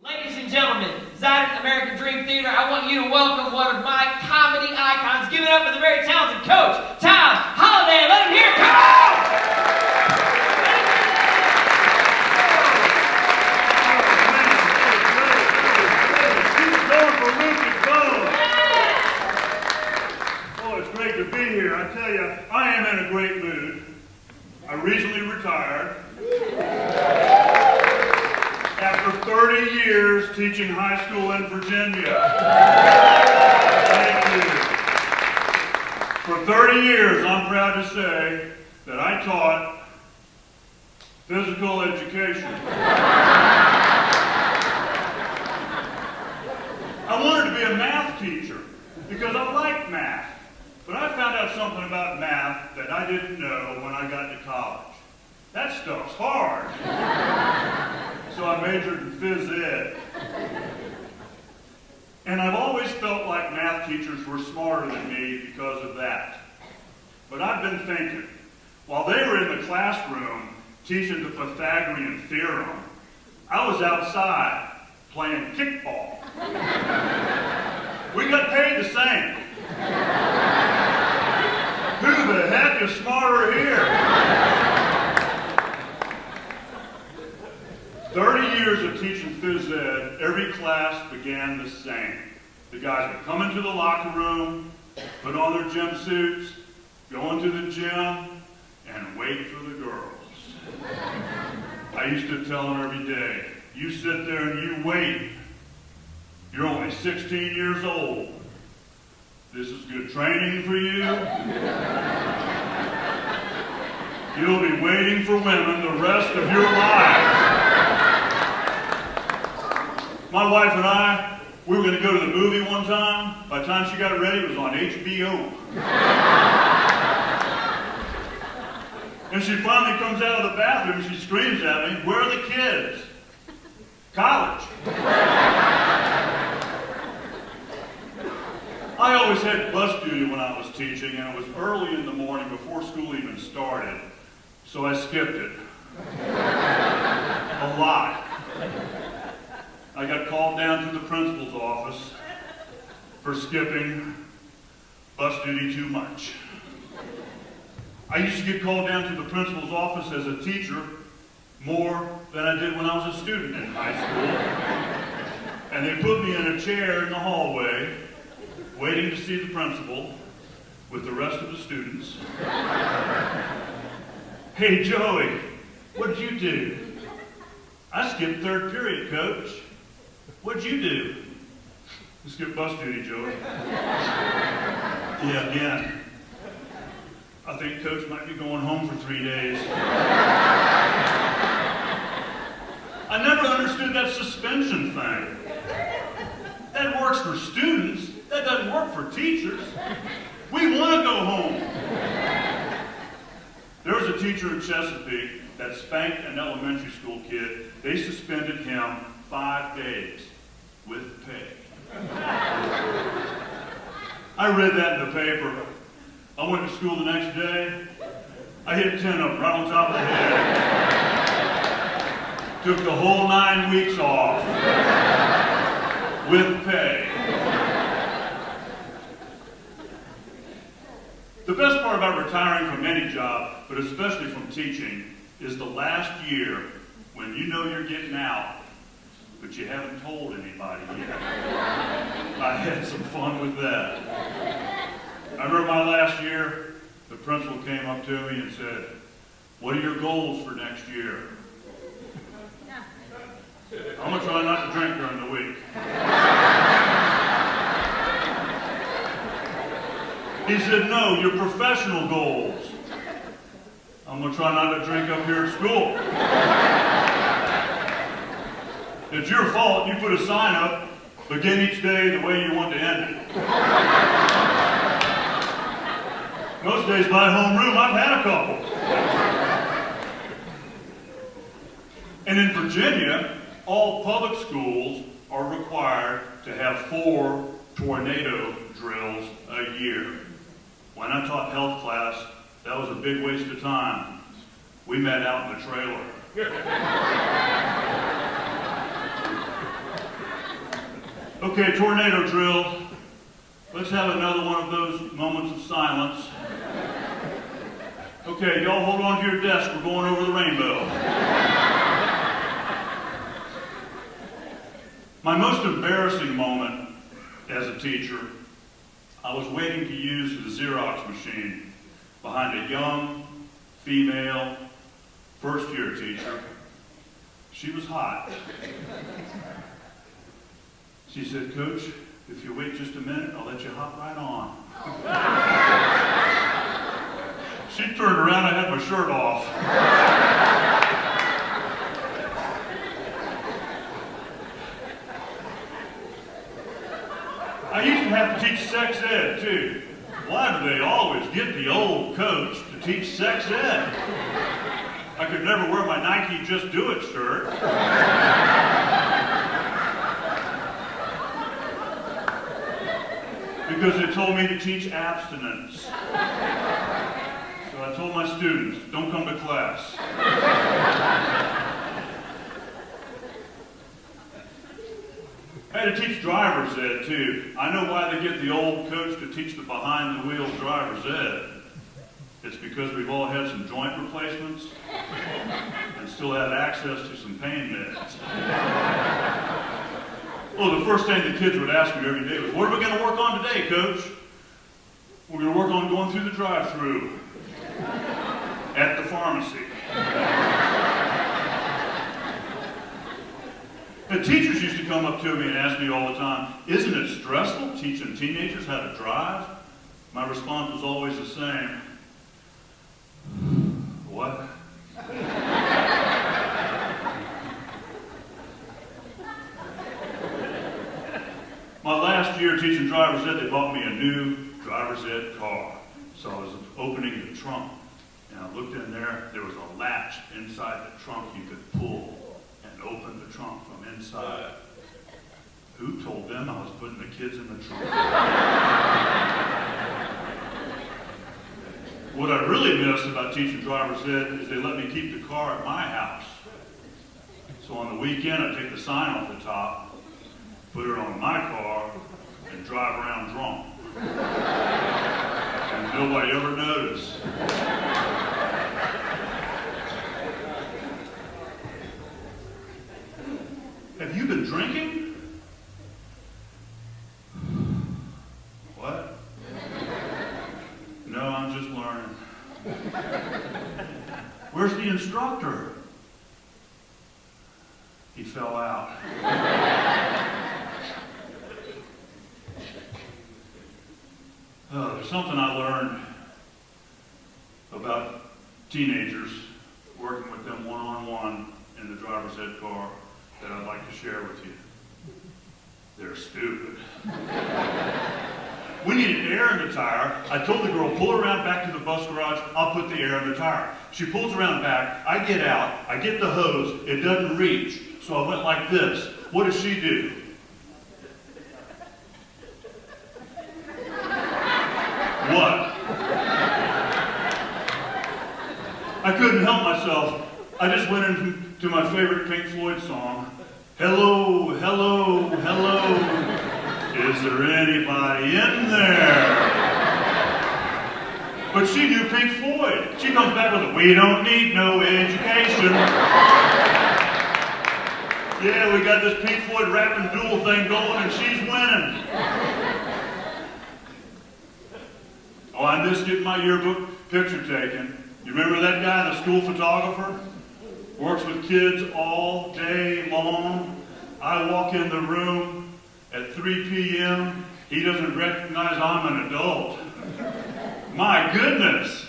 Ladies and gentlemen, Zidant American Dream Theater, I want you to welcome one of my comedy icons. Give it up for the very talented coach, Tom Holaday. Let him hear it. Come on! Keep going for Lucas Bone. Oh, it's great to be here. I tell you, I am in a great mood. I recently retired. After 30 years teaching high school in Virginia. Thank you. For 30 years, I'm proud to say that I taught physical education. I wanted to be a math teacher because I like math. But I found out something about math that I didn't know when I got to college. That stuff's hard. So I majored in phys ed. And I've always felt like math teachers were smarter than me because of that. But I've been thinking, while they were in the classroom teaching the Pythagorean theorem, I was outside playing kickball. We got paid the same. Who the heck is smarter here? 30 years of teaching phys ed, every class began the same. The guys would come into the locker room, put on their gym suits, go into the gym, and wait for the girls. I used to tell them every day, you sit there and you wait. You're only 16 years old. This is good training for you. You'll be waiting for women the rest of your lives. My wife and I, we were going to go to the movie one time. By the time she got ready, it was on HBO. And she finally comes out of the bathroom and she screams at me, where are the kids? College. I always had bus duty when I was teaching, and it was early in the morning before school even started, so I skipped it. A lot. I got called down to the principal's office for skipping bus duty too much. I used to get called down to the principal's office as a teacher more than I did when I was a student in high school. And they put me in a chair in the hallway, waiting to see the principal with the rest of the students. Hey, Joey, what'd you do? I skipped third period, Coach. What'd you do? I skipped bus duty, Joey. Yeah, again. I think Coach might be going home for 3 days. I never understood that suspension thing. That works for students. That doesn't work for teachers. We want to go home. There was a teacher in Chesapeake that spanked an elementary school kid. They suspended him 5 days with pay. I read that in the paper. I went to school the next day. I hit 10 of them right on top of the head. Took the whole 9 weeks off with pay. The best part about retiring from any job, but especially from teaching, is the last year when you know you're getting out, but you haven't told anybody yet. I had some fun with that. I remember my last year, the principal came up to me and said, what are your goals for next year? I'm going to try not to drink during the week. He said, no, your professional goals. I'm going to try not to drink up here at school. It's your fault. You put a sign up, begin each day the way you want to end it. Most days by homeroom, I've had a couple. And in Virginia, all public schools are required to have 4 tornado drills a year. When I taught health class, that was a big waste of time. We met out in the trailer. Okay, tornado drill. Let's have another one of those moments of silence. Okay, y'all hold on to your desk. We're going over the rainbow. My most embarrassing moment as a teacher, I was waiting to use the Xerox machine behind a young, female, first-year teacher. She was hot. She said, "Coach, if you wait just a minute, I'll let you hop right on." She turned around, I had my shirt off. I used to have to teach sex ed, too. Why do they always get the old coach to teach sex ed? I could never wear my Nike Just Do It shirt. Because they told me to teach abstinence. So I told my students, don't come to class. I had to teach driver's ed, too. I know why they get the old coach to teach the behind-the-wheel driver's ed. It's because we've all had some joint replacements and still have access to some pain meds. Well, the first thing the kids would ask me every day was, "What are we going to work on today, Coach?" "We're going to work on going through the drive-thru at the pharmacy." The teachers used to come up to me and ask me all the time, "Isn't it stressful teaching teenagers how to drive?" My response was always the same. "What?" My last year teaching driver's ed, they bought me a new driver's ed car. So I was opening the trunk, and I looked in there. There was a latch inside the trunk you could pull and open the trunk from inside. Who told them I was putting the kids in the trunk? What I really miss about teaching driver's ed is they let me keep the car at my house. So on the weekend, I take the sign off the top, put it on my car, and drive around drunk. And nobody ever noticed. Have you been drinking? What? No, I'm just learning. Where's the instructor? He fell out. There's something I learned about teenagers, working with them one-on-one in the driver's ed car, that I'd like to share with you. They're stupid. We needed air in the tire. I told the girl, "Pull around back to the bus garage. I'll put the air in the tire." She pulls around back. I get out. I get the hose. It doesn't reach. So I went like this. What does she do? What? I couldn't help myself. I just went into my favorite Pink Floyd song. "Hello, hello, hello. Is there anybody in there?" But she knew Pink Floyd. She comes back with a, "We don't need no education." Yeah, we got this Pink Floyd rap and duel thing going, and she's winning. Oh, I missed getting my yearbook picture taken. You remember that guy, the school photographer? Works with kids all day long. I walk in the room at 3 p.m. He doesn't recognize I'm an adult. My goodness,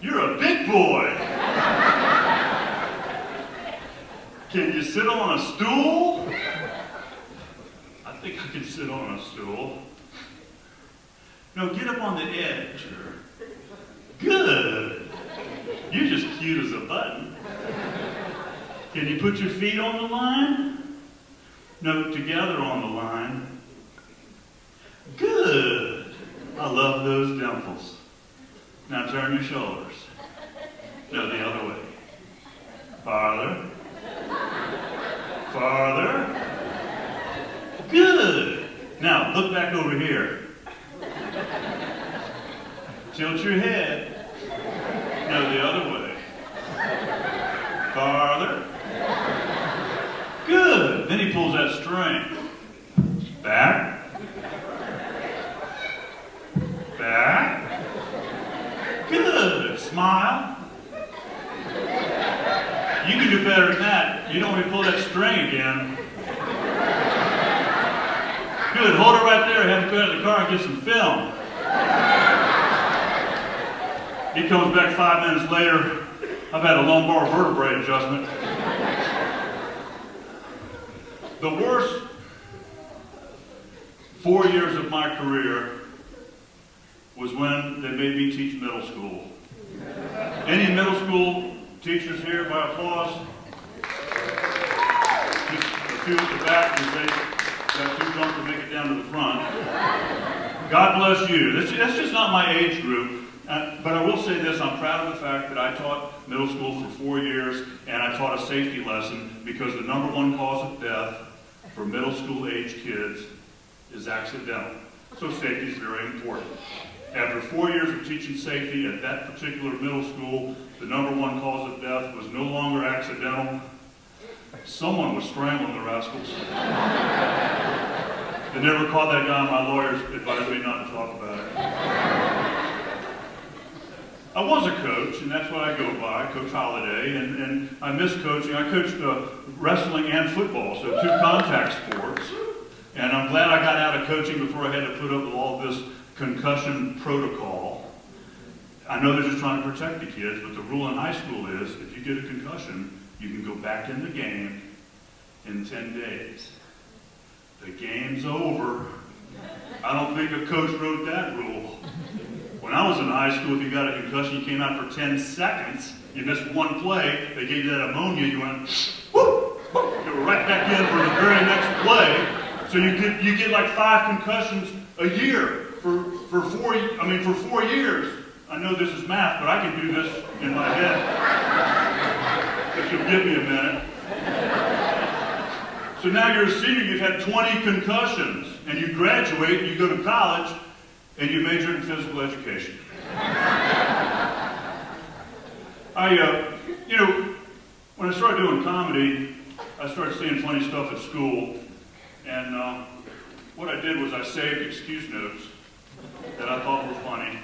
you're a big boy. Can you sit on a stool? I think I can sit on a stool. No, get up on the edge. Good. You're just cute as a button. Can you put your feet on the line? No, together on the line. Good. I love those dimples. Now turn your shoulders. No, the other way. Farther. Farther. Good. Now, look back over here. Tilt your head. No, the other way. Farther. Good. Then he pulls that string. Back. Back. Good. Smile. You can do better than that. You don't want to pull that string again. Good. Hold it right there. Have him go out of the car and get some film. He comes back 5 minutes later. I've had a lumbar vertebrae adjustment. The worst 4 years of my career was when they made me teach middle school. Any middle school teachers here, by applause? Just a few at the back because they got too drunk to make it down to the front. God bless you. That's just not my age group. But I will say this, I'm proud of the fact that I taught middle school for 4 years, and I taught a safety lesson because the number one cause of death for middle school age kids is accidental. So safety is very important. After 4 years of teaching safety at that particular middle school, the number one cause of death was no longer accidental. Someone was strangling the rascals. They never caught that guy, my lawyers advised me not to talk about it. I was a coach, and that's what I go by, Coach Holaday, and I miss coaching. I coached wrestling and football, so 2 contact sports. And I'm glad I got out of coaching before I had to put up with all this concussion protocol. I know they're just trying to protect the kids, but the rule in high school is if you get a concussion, you can go back in the game in 10 days. The game's over. I don't think a coach wrote that rule. When I was in high school, if you got a concussion, you came out for 10 seconds, you missed one play, they gave you that ammonia, you went, whoop, whoop, you were right back in for the very next play. So you get like 5 concussions a year for 4 years. I know this is math, but I can do this in my head. If you'll give me a minute. So now you're a senior, you've had 20 concussions, and you graduate, you go to college, and you major in physical education. When I started doing comedy, I started seeing funny stuff at school, and what I did was I saved excuse notes that I thought were funny,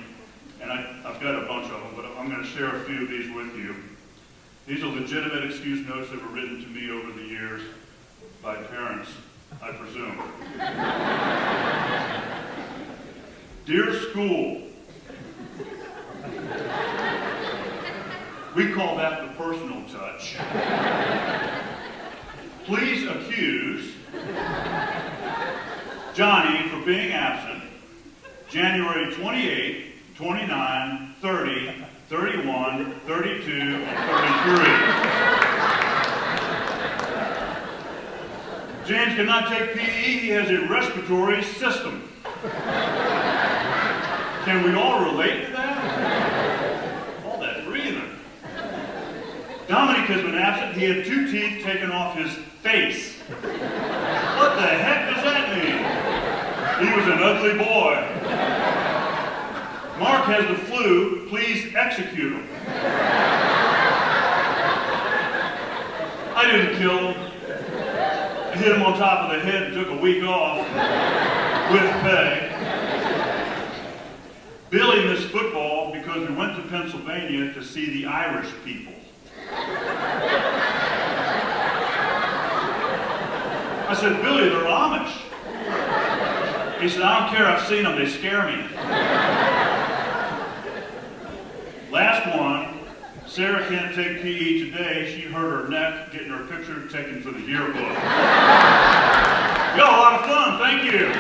and I've got a bunch of them, but I'm going to share a few of these with you. These are legitimate excuse notes that were written to me over the years by parents, I presume. Dear school, we call that the personal touch. Please accuse Johnny for being absent January 28, 29, 30, 31, 32, and 33. James cannot take PE, he has a respiratory system. Can we all relate to that? All that breathing. Dominic has been absent. He had 2 teeth taken off his face. What the heck does that mean? He was an ugly boy. Mark has the flu. Please execute him. I didn't kill him. I hit him on top of the head and took a week off with pay. Billy missed football because we went to Pennsylvania to see the Irish people. I said, Billy, they're Amish. He said, I don't care, I've seen them, they scare me. Last one, Sarah can't take PE today. She hurt her neck getting her picture taken for the yearbook. Y'all, a lot of fun, thank you.